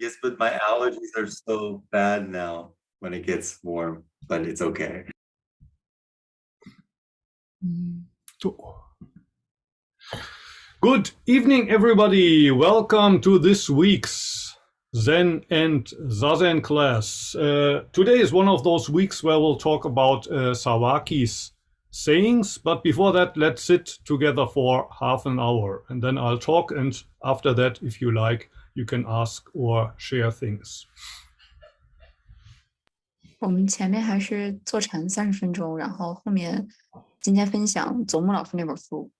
Yes, but my allergies are so bad now when it gets warm, but it's okay. Good evening, everybody. Welcome to this week's Zen and Zazen class. Today is one of those weeks where we'll talk about Sawaki's sayings, but before that, let's sit together for half an hour, and then I'll talk, and after that, if you like, you can ask or share things. 我们前面还是坐禅30分钟，然后后面今天分享佐木老师那本书。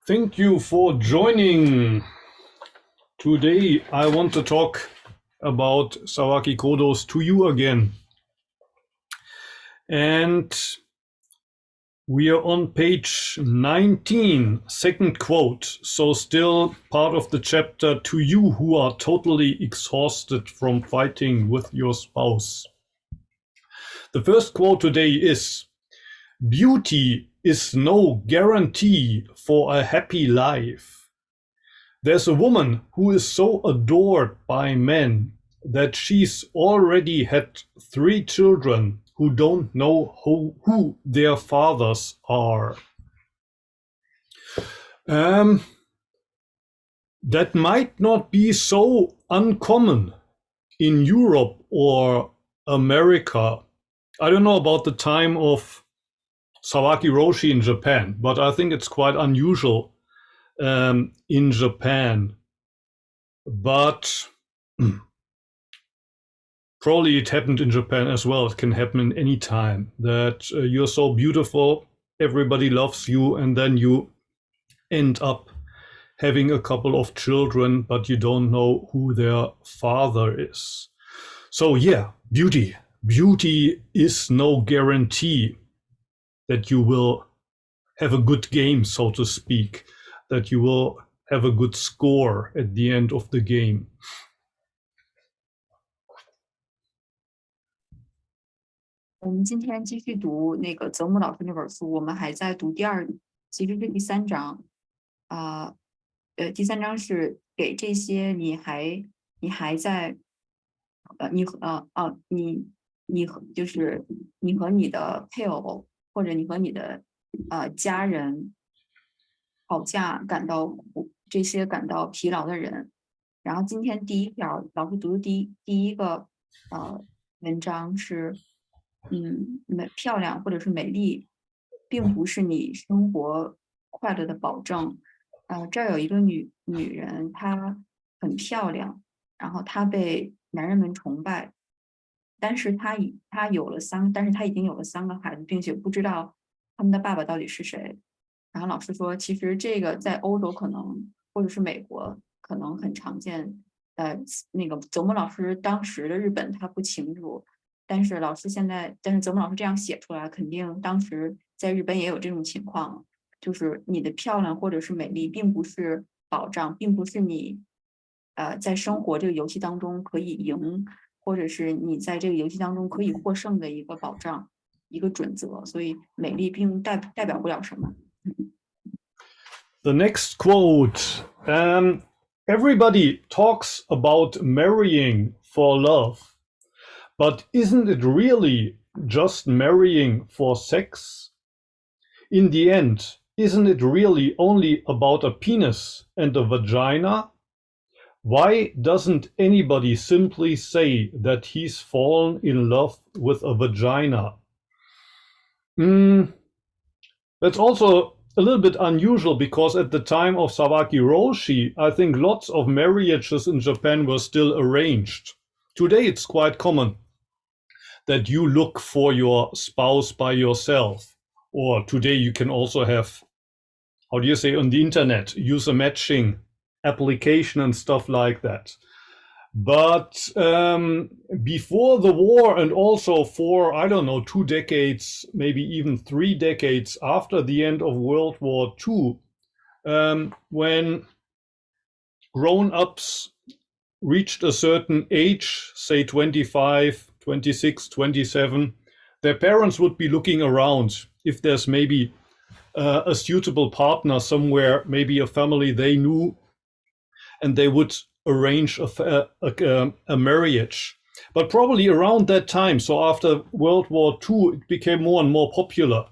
Thank you for joining. Today I want to talk about Sawaki Kodos to you again. And we are on page 19, second quote. So still part of the chapter to you who are totally exhausted from fighting with your spouse. The first quote today is, "Beauty is no guarantee for a happy life. There's a woman who is so adored by men that she's already had 3 children who don't know who their fathers are." That might not be so uncommon in Europe or America. I don't know about the time of Sawaki Roshi in Japan, but I think it's quite unusual in Japan. But probably it happened in Japan as well. It can happen in any time that you're so beautiful, everybody loves you, and then you end up having a couple of children, but you don't know who their father is. So yeah, beauty. Beauty is no guarantee that you will have a good game, so to speak, that you will have a good score at the end of the game. 我们今天继续读那个泽木老师那本书，我们还在读其实是第3章，第3章是给这些你还在，就是你和你的配偶或者你和你的家人吵架这些感到疲劳的人。然后今天第1条老师读的第一个文章是。漂亮或者是美丽，并不是你生活快乐的保证。这儿有一个女人，她很漂亮，然后她被男人们崇拜，但是她已经有了3个孩子，并且不知道他们的爸爸到底是谁。然后老师说，其实这个在欧洲可能或者是美国可能很常见。那个泽木老师当时的日本他不清楚。但是泽木老师这样写出来，肯定当时在日本也有这种情况，就是你的漂亮或者是美丽，并不是保障，并不是你在生活这个游戏当中可以赢，或者是你在这个游戏当中可以获胜的一个保障，一个准则。所以美丽并代表不了什么。The next quote. Everybody talks about marrying for love. But isn't it really just marrying for sex? In the end, isn't it really only about a penis and a vagina? Why doesn't anybody simply say that he's fallen in love with a vagina? That's also a little bit unusual because at the time of Sawaki Roshi, I think lots of marriages in Japan were still arranged. Today it's quite common that you look for your spouse by yourself. Or today you can also have, on the internet, use a matching application and stuff like that. But before the war and also for, 2 decades, maybe even 3 decades after the end of World War II, when grown-ups reached a certain age, say 25, 26, 27, their parents would be looking around if there's maybe a suitable partner somewhere, maybe a family they knew, and they would arrange a marriage. But probably around that time, so after World War II, it became more and more popular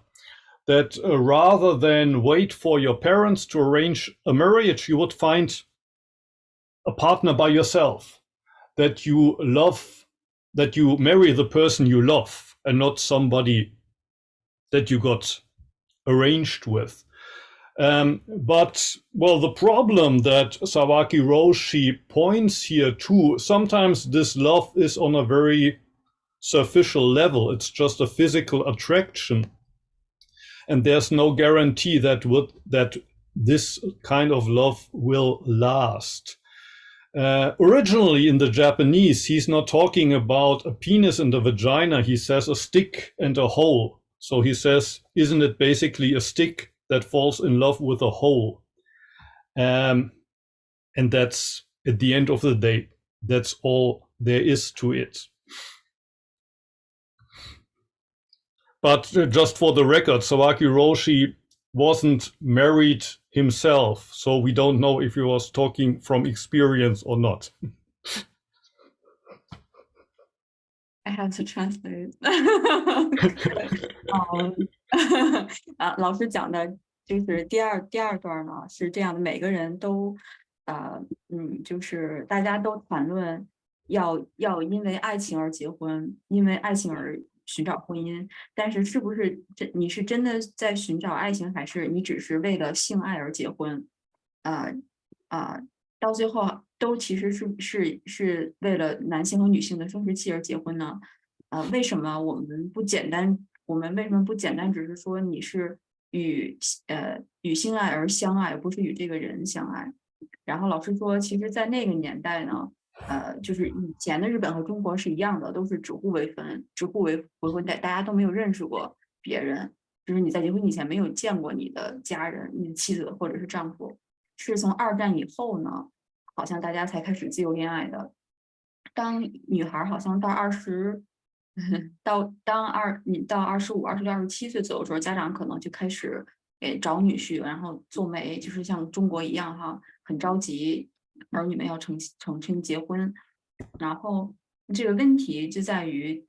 that rather than wait for your parents to arrange a marriage, you would find a partner by yourself, that you marry the person you love and not somebody that you got arranged with. But the problem that Sawaki Roshi points here to, sometimes this love is on a very superficial level. It's just a physical attraction. And there's no guarantee that this kind of love will last. Originally in the Japanese, he's not talking about a penis and a vagina. He says a stick and a hole. So he says, isn't it basically a stick that falls in love with a hole? And that's, at the end of the day, that's all there is to it. But just for the record, Sawaki Roshi wasn't married himself, so we don't know if he was talking from experience or not. I have to translate. 老师讲的就是第二段呢，是这样的，每个人都，就是大家都谈论要因为爱情而结婚，因为爱情而寻找婚姻，但是是不是你是真的在寻找爱情，还是你只是为了性爱而结婚？到最后都其实是为了男性和女性的生殖器而结婚呢？为什么我们不简单？我们为什么不简单只是说你是与性爱而相爱，而不是与这个人相爱？然后老师说，其实，在那个年代呢，就是以前的日本和中国是一样的，都是指户为婚，大家都没有认识过别人，就是你在结婚以前没有见过你的家人、你的妻子或者是丈夫。是从2战以后呢，好像大家才开始自由恋爱的。当女孩好像到25、26、27岁左右的时候，家长可能就开始给找女婿，然后做媒，就是像中国一样哈，很着急儿女们要成亲结婚。然后这个问题就在于，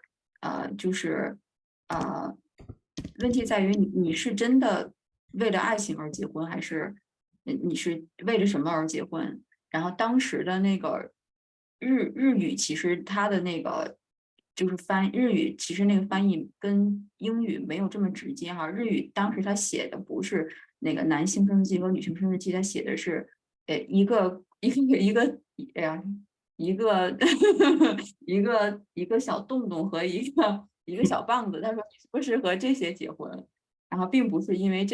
问题在于你是真的为了爱情而结婚，还是你是为了什么而结婚？然后当时的那个日语，其实它的那个就是日语，其实那个翻译跟英语没有这么直接哈。日语当时他写的不是那个男性生殖器和女性生殖器，他写的是一个哎呀一个一个小洞洞和一个小棒子。他说你是不是和这些结婚？然后并不是因为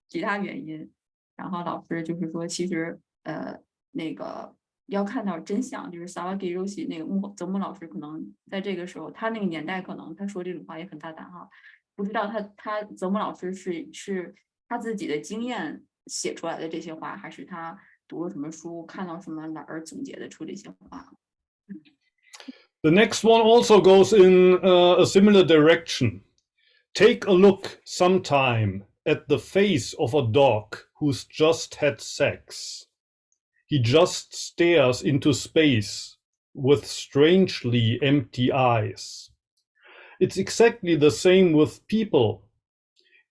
其他原因。然后老师就是说，其实那个要看到真相，就是 Sawaki Roshi 那个泽木老师，可能在这个时候，他那个年代，可能他说这种话也很大胆哈。不知道他泽木老师是他自己的经验写出来的这些话，还是他读了什么书，看到什么哪儿总结的出这些话。The next one also goes in a similar direction. Take a look sometime at the face of a dog who's just had sex. He just stares into space with strangely empty eyes. It's exactly the same with people.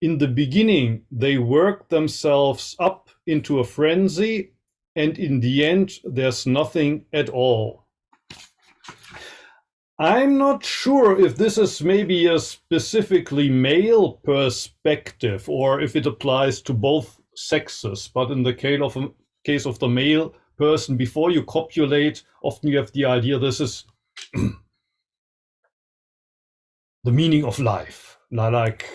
In the beginning, they work themselves up into a frenzy, and in the end, there's nothing at all. I'm not sure if this is maybe a specifically male perspective or if it applies to both sexes, but in the case of the male person, before you copulate, often you have the idea this is the meaning of life. Like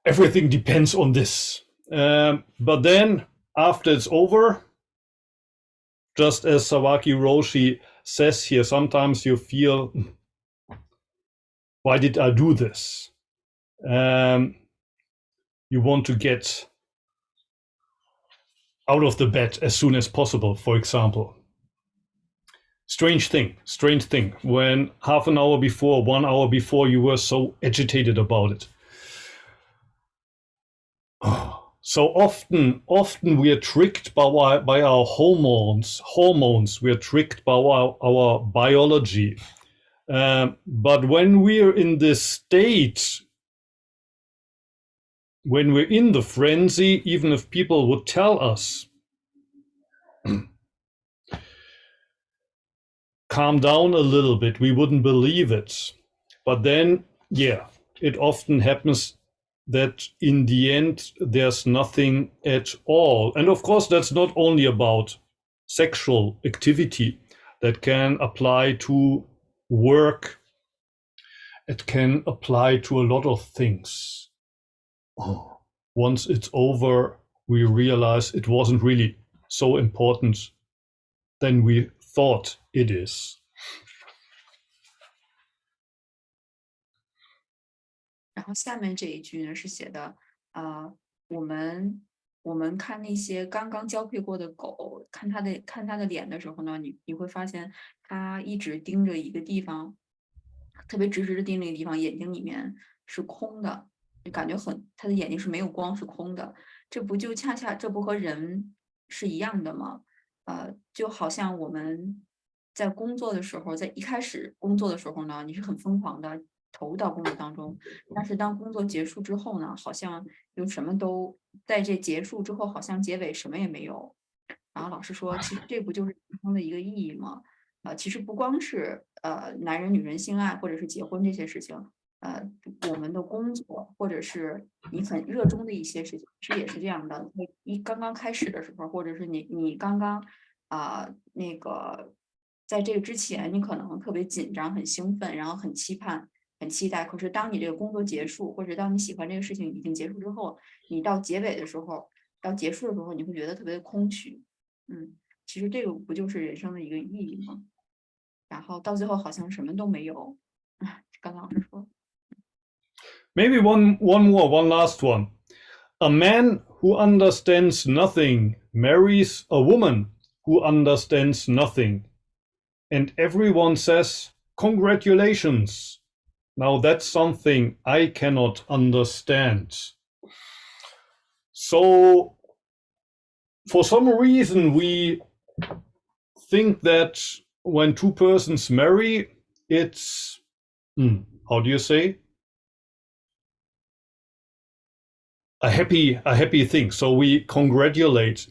everything depends on this. But then after it's over, just as Sawaki Roshi says here, sometimes you feel, why did I do this? You want to get out of the bed as soon as possible, for example. Strange thing, when half an hour before, 1 hour before, you were so agitated about it. So often we are tricked by our hormones. We are tricked by our biology. But when we're in this state, when we're in the frenzy, even if people would tell us, calm down a little bit, we wouldn't believe it. But then, yeah, it often happens that in the end, there's nothing at all. And of course, that's not only about sexual activity. That can apply to work. It can apply to a lot of things. once it's over, we realize it wasn't really so important than we thought it is. 然后下面这一句呢是写的，我们看那些刚刚交配过的狗，看它的脸的时候呢，你会发现它一直盯着一个地方，特别直直的盯着一个地方，眼睛里面是空的，就感觉它的眼睛是没有光，是空的。这不就恰恰这不和人是一样的吗？就好像我们在工作的时候，在一开始工作的时候呢，你是很疯狂的投入到工作当中，但是当工作结束之后呢，好像又什么都在这结束之后，好像结尾什么也没有。然后老师说，其实这不就是人生的一个意义吗？其实不光是男人女人性爱或者是结婚这些事情，我们的工作或者是你很热衷的一些事情，其实也是这样的。你刚刚开始的时候，或者是你刚刚那个在这个之前，你可能特别紧张、很兴奋，然后很期盼、很期待。可是当你这个工作结束，或者当你喜欢这个事情已经结束之后，你到结尾的时候，到结束的时候，你会觉得特别的空虚。其实这个不就是人生的一个意义吗？然后到最后好像什么都没有。刚刚老师说。Maybe one last one. A man who understands nothing marries a woman who understands nothing. And everyone says, congratulations. Now that's something I cannot understand. So, for some reason, we think that when two persons marry, it's, how do you say? A happy thing. So we congratulate.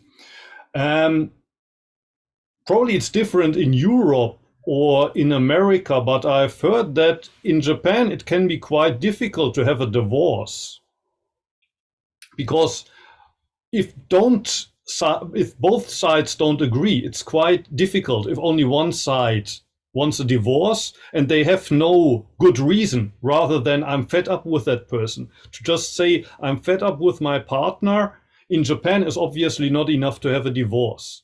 Probably it's different in Europe or in America, but I've heard that in Japan it can be quite difficult to have a divorce. Because if both sides don't agree, it's quite difficult if only one side wants a divorce and they have no good reason, rather than I'm fed up with that person. To just say I'm fed up with my partner in Japan is obviously not enough to have a divorce.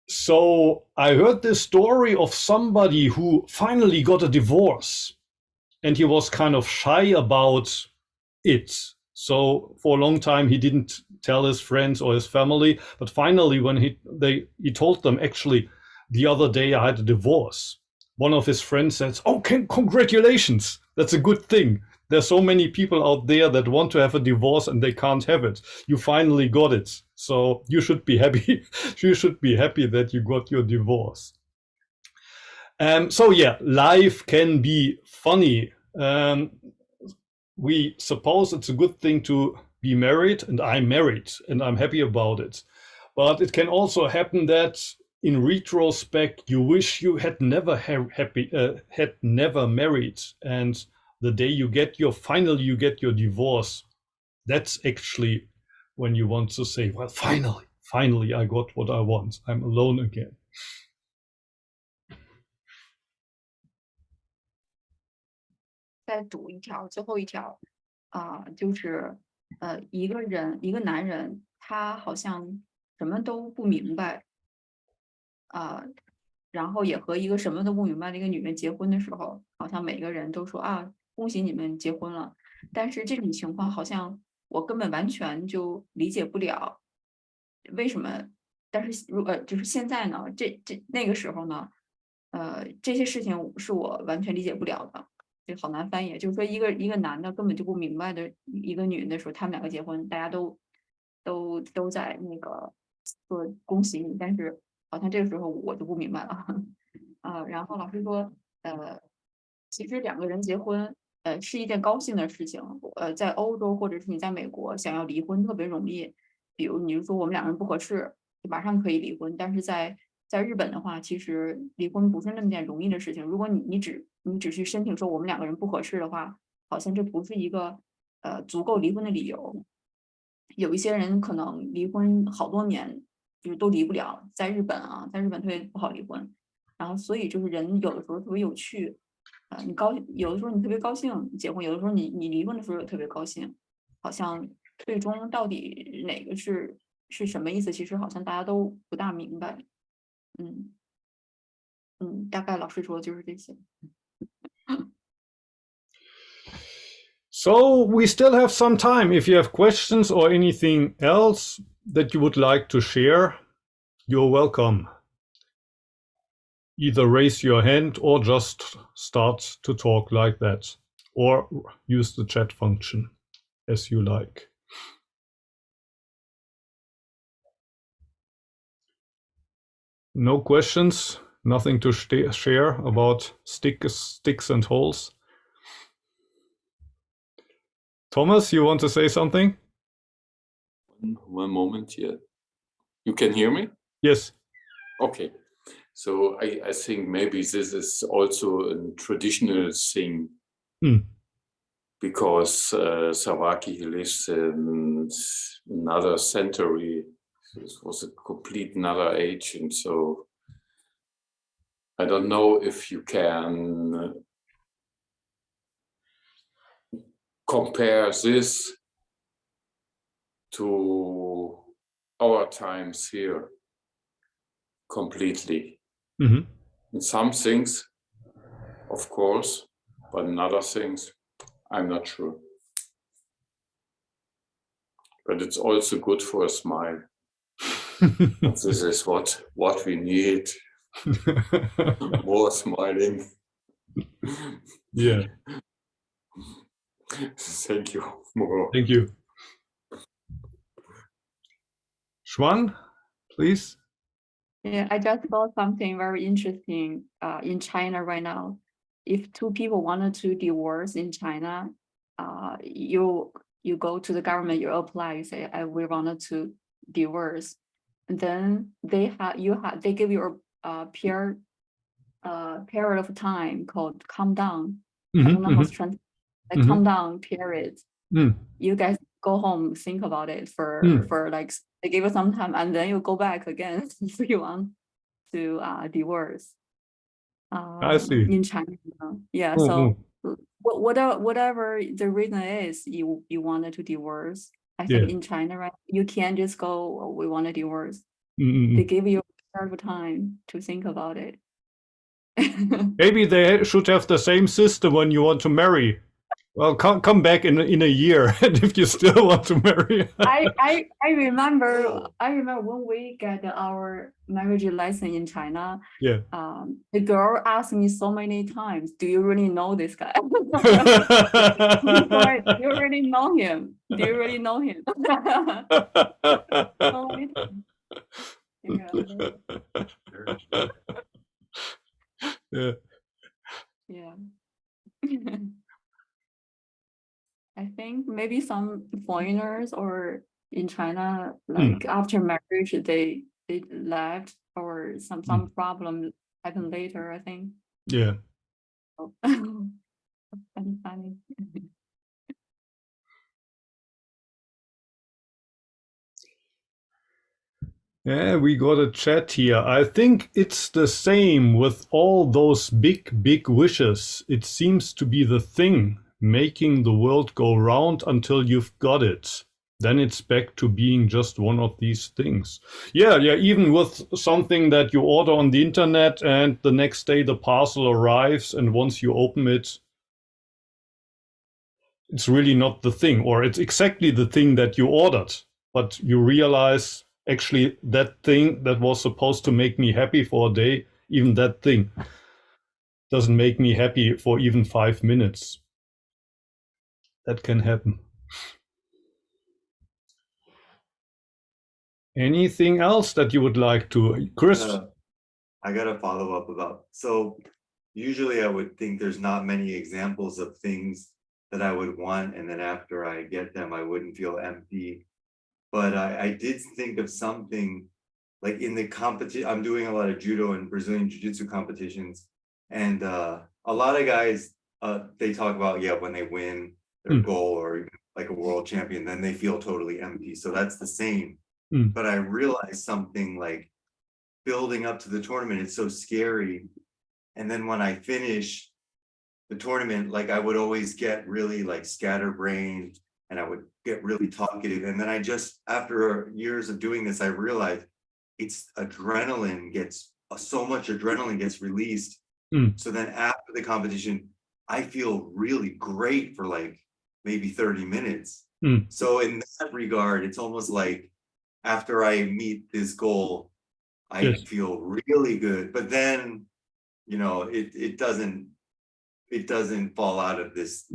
So I heard this story of somebody who finally got a divorce and he was kind of shy about it. So for a long time he didn't tell his friends or his family, but finally when he told them, actually the other day I had a divorce. One of his friends said, "Oh, congratulations, that's a good thing. There's so many people out there that want to have a divorce and they can't have it. You finally got it. So you should be happy. You should be happy that you got your divorce." So yeah, life can be funny. We suppose it's a good thing to be married, and I'm married and I'm happy about it. But it can also happen that in retrospect you wish you had never had never married, and the day you get your divorce, that's actually when you want to say, well, finally I got what I want. I'm alone again. 再读一条，最后一条，就是一个男人，他好像什么都不明白，然后也和一个什么都不明白的一个女人结婚的时候，好像每个人都说恭喜你们结婚了。但是这种情况好像我根本完全就理解不了，为什么？但是就是现在呢，那个时候呢，这些事情是我完全理解不了的。这好难翻译，就是说一个男的根本就不明白的一个女人的时候，他们两个结婚，大家都在那个说恭喜你，但是好像这个时候我就不明白了。然后老师说，其实两个人结婚，是一件高兴的事情。在欧洲或者是你在美国，想要离婚特别容易。比如你就说我们两个人不合适，就马上可以离婚。但是在日本的话，其实离婚不是那么件容易的事情。如果你只去申请说我们两个人不合适的话，好像这不是一个足够离婚的理由。有一些人可能离婚好多年，就是都离不了。在日本特别不好离婚。然后所以就是人有的时候特别有趣，有的时候你特别高兴结婚，有的时候你离婚的时候也特别高兴。好像最终到底哪个是什么意思，其实好像大家都不大明白。大概老师说的就是这些。So we still have some time. If you have questions or anything else that you would like to share, you're welcome. Either raise your hand or just start to talk like that, or use the chat function as you like. No questions, nothing to share about sticks and holes. Thomas, you want to say something? One moment here. You can hear me? Yes. Okay. So I think maybe this is also a traditional thing, because Sawaki lives in another century. This was a complete another age, and so I don't know if you can compare this to our times here completely. Mm-hmm. In some things, of course, but in other things, I'm not sure. But it's also good for a smile. This is what we need. More smiling. Yeah. Thank you. More. Thank you. Xuan, please. Yeah, I just saw something very interesting in China right now. If two people wanted to divorce in China, you go to the government, you apply, you say, we wanted to divorce. And then they give you a period of time called calm down. I don't know how to translate. Calm down period. You guys go home, think about it for like, they give you some time, and then you go back again if you want to divorce. I see. In China, yeah. So whatever the reason is, you wanted to divorce. I think in China, right, you can't just go, oh, we want to divorce. They give you a period of time to think about it. Maybe they should have the same system when you want to marry. Well, come back in a year, and if you still want to marry. I remember when we get our marriage license in China. Yeah. The girl asked me so many times, "Do you really know this guy? Do you really know him? Do you really know him?" So many times. Yeah. Yeah. I think maybe some foreigners or in China, like after marriage, they left, or some problem happened later, I think. Yeah. Funny. Yeah, we got a chat here. I think it's the same with all those big wishes. It seems to be the thing, making the world go round until you've got it. Then it's back to being just one of these things. Yeah, even with something that you order on the internet and the next day the parcel arrives, and once you open it, it's really not the thing, or it's exactly the thing that you ordered, but you realize actually that thing that was supposed to make me happy for a day, even that thing doesn't make me happy for even 5 minutes. That can happen. Anything else that you would like to, Chris? I got to follow up about, so usually I would think there's not many examples of things that I would want, and then after I get them, I wouldn't feel empty. But I did think of something like in the competition. I'm doing a lot of judo and Brazilian jiu-jitsu competitions, and a lot of guys, they talk about, when they win their goal or even like a world champion, then they feel totally empty. So that's the same. But I realized something, like building up to the tournament, it's so scary. And then when I finish the tournament, like I would always get really like scatterbrained and I would get really talkative. And then I just, after years of doing this, I realized it's adrenaline gets, so much adrenaline gets released. So then after the competition, I feel really great for like maybe 30 minutes. So in that regard, it's almost like after I meet this goal, I feel really good. But then, you know, it doesn't fall out of this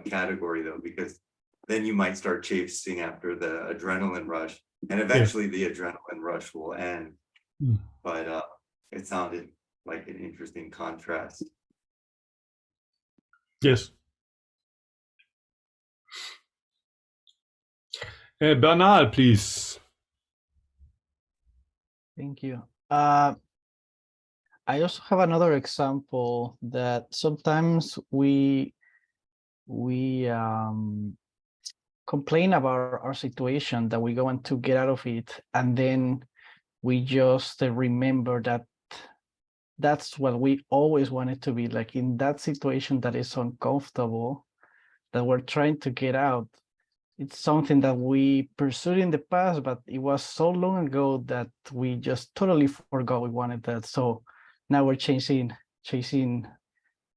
category though, because then you might start chasing after the adrenaline rush, and eventually the adrenaline rush will end. But it sounded like an interesting contrast. Yes. Bernal, please. Thank you. I also have another example that sometimes we complain about our situation, that we want to get out of it, and then we just remember that that's what we always wanted to be, like in that situation that is uncomfortable, that we're trying to get out. It's something that we pursued in the past, but it was so long ago that we just totally forgot we wanted that. So now we're chasing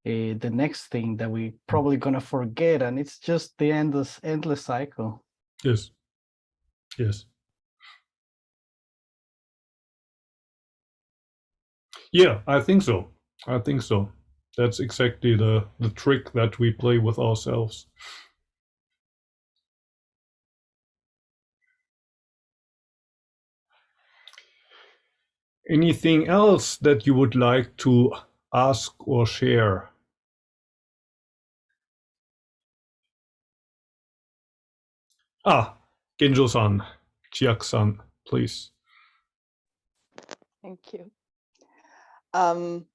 the next thing that we probably gonna forget, and it's just the endless cycle. Yes. Yes. Yeah, I think so. I think so. That's exactly the trick that we play with ourselves. Anything else that you would like to ask or share? Genjo-san, Chiak-san, please. Thank you. I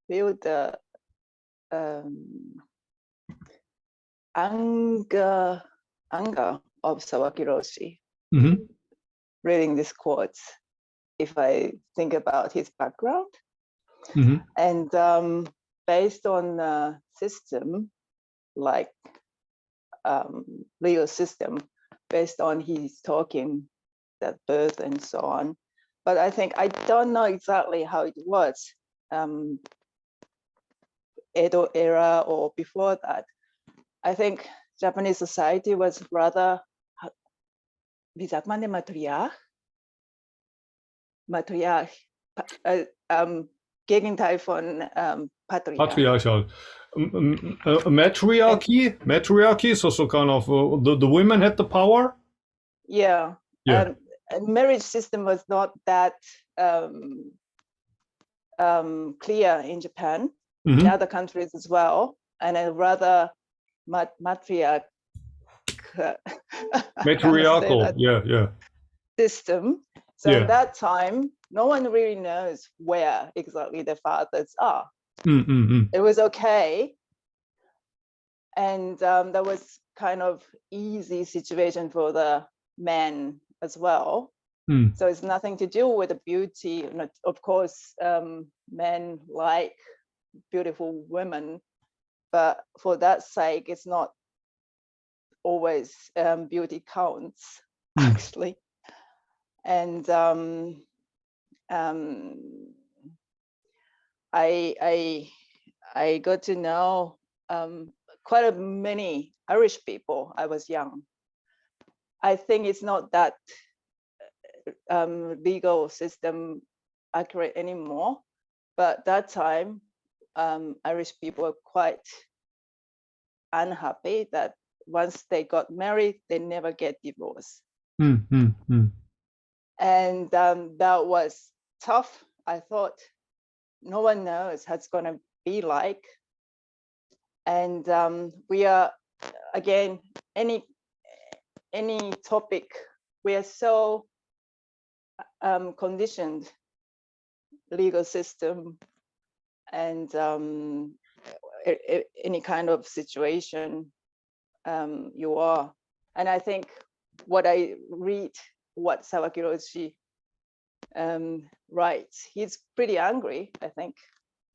feel the anger of Sawaki Roshi reading these quotes, if I think about his background. And based on the system, like legal system, based on his talking, that birth and so on. But I think, I don't know exactly how it was, Edo era or before that. I think Japanese society was rather, wie sagt man denn, Matriarch, Gegenteil von Patriarchal. Matriarchy, so kind of the women had the power. Yeah. And marriage system was not that clear in Japan, in other countries as well, and a rather matriarchal system. So at that time, no one really knows where exactly the fathers are. It was okay, and that was kind of easy situation for the men as well. So it's nothing to do with the beauty. Of course, men like beautiful women, but for that sake, it's not always beauty counts, actually. And I got to know quite many Irish people. I was young. I think it's not that legal system accurate anymore, but that time Irish people were quite unhappy that once they got married, they never get divorced. And that was tough. I thought no one knows how it's going to be like. And we are, again, any topic, we are so conditioned, legal system, and any kind of situation you are. And I think what I read, what Sawaki Roshi writes, he's pretty angry, I think.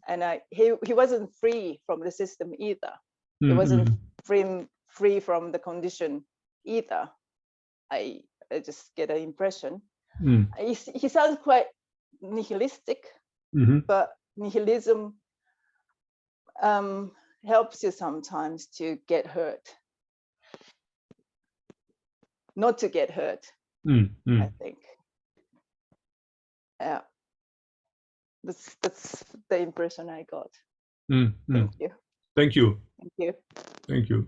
And he wasn't free from the system either. He wasn't free from the condition either. I just get an impression. He sounds quite nihilistic, but nihilism helps you sometimes to get hurt, not to get hurt. I think. Yeah, that's the impression I got. Thank you. Thank you. Thank you. Thank you.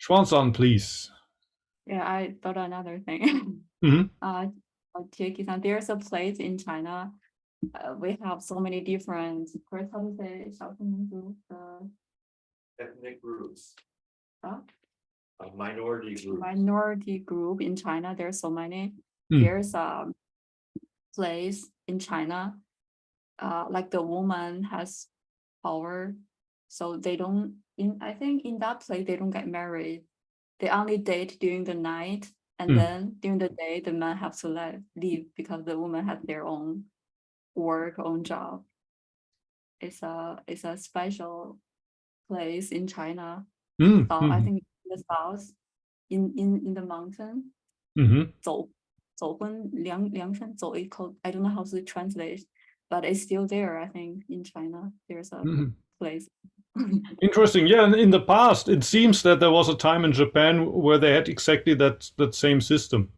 Xuan-san, please. Yeah, I thought another thing. There's a place in China. We have so many different, first how to say, 少数民族, Ethnic groups, uh, a minority group. minority group in China. There's so many. There's a place in China, like the woman has power, so they don't. I think in that place they don't get married. They only date during the night, and then during the day the man have to leave because the woman has their own work, own job. It's a special place in China. So I think in the south, in the mountain, 走婚凉山走一口, I don't know how to translate, but it's still there. I think in China there's a place. Interesting. Yeah, in the past, it seems that there was a time in Japan where they had exactly that same system.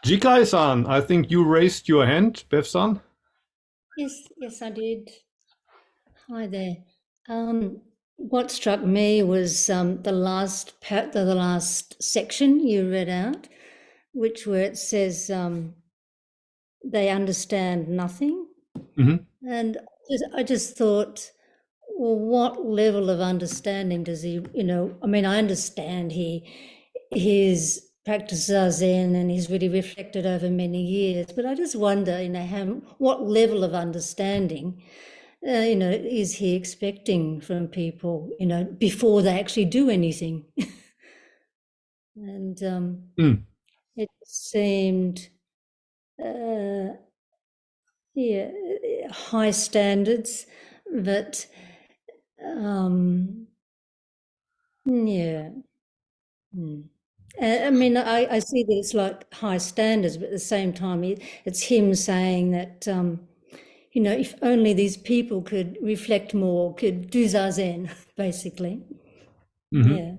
Jikai-san, I think you raised your hand, Bev-san. Yes, I did. Hi there. What struck me was the last section you read out, where it says they understand nothing, and I just thought, well, what level of understanding does he? I mean, I understand he's practiced Zazen and he's really reflected over many years, but I just wonder, what level of understanding, is he expecting from people, before they actually do anything? And it seemed, high standards, but I mean, I see that it's like high standards, but at the same time, it's him saying that, if only these people could reflect more, could do Zazen, basically. Yeah.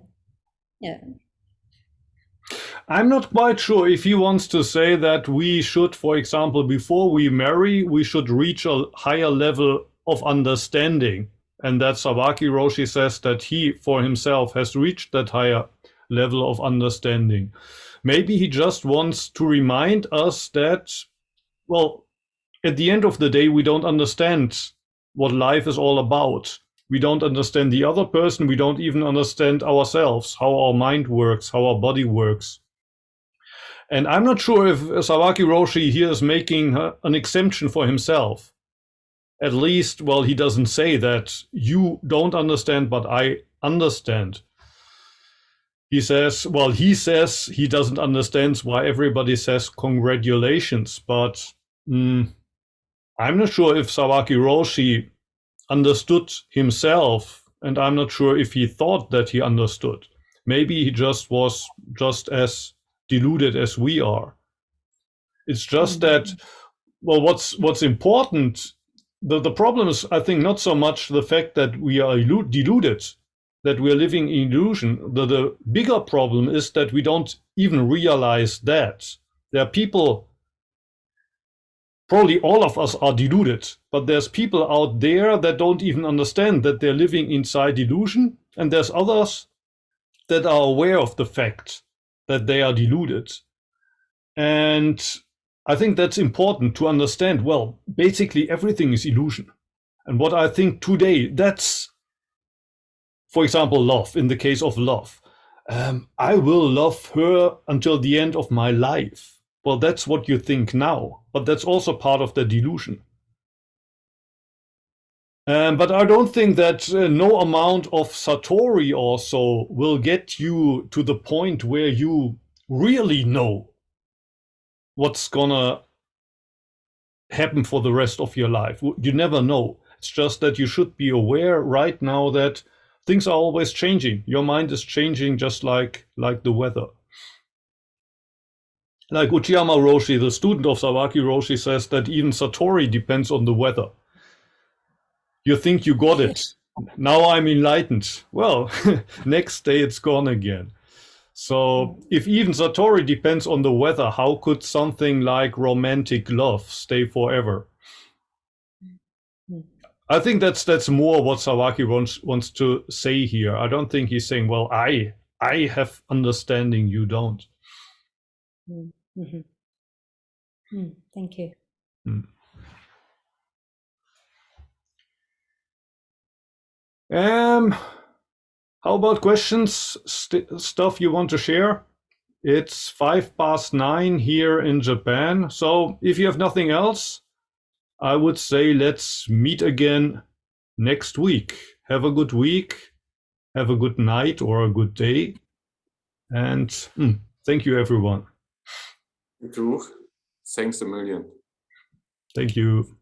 I'm not quite sure if he wants to say that we should, for example, before we marry, we should reach a higher level of understanding. And that Sawaki Roshi says that he, for himself, has reached that higher level of understanding. Maybe he just wants to remind us that, well, at the end of the day, we don't understand what life is all about. We don't understand the other person. We don't even understand ourselves, how our mind works, how our body works. And I'm not sure if Sawaki Roshi here is making an exemption for himself. At least, well, he doesn't say that you don't understand, but I understand. He says he doesn't understand why everybody says congratulations, but I'm not sure if Sawaki Roshi understood himself, and I'm not sure if he thought that he understood. Maybe he just was just as deluded as we are. It's just that, well, what's important, the problem is, I think, not so much the fact that we are deluded, that we are living in illusion. The bigger problem is that we don't even realize that. There are people, probably all of us are deluded, but there's people out there that don't even understand that they're living inside delusion, and there's others that are aware of the fact that they are deluded. And I think that's important to understand. Well, basically everything is illusion. And what I think today, that's, for example, love. In the case of love, I will love her until the end of my life. Well, that's what you think now, but that's also part of the delusion. But I don't think that no amount of Satori or so will get you to the point where you really know what's gonna happen for the rest of your life. You never know. It's just that you should be aware right now that things are always changing. Your mind is changing just like the weather. Like Uchiyama Roshi, the student of Sawaki Roshi, says that even Satori depends on the weather. You think you got it. Now I'm enlightened. Well, next day it's gone again. So if even Satori depends on the weather, how could something like romantic love stay forever? I think that's more what Sawaki wants to say here. I don't think he's saying, well, I have understanding, you don't. Mm-hmm. Thank you. How about questions, stuff you want to share? It's 9:05 here in Japan. So if you have nothing else, I would say let's meet again next week. Have a good week. Have a good night or a good day. And thank you, everyone. You too. Thanks a million. Thank you.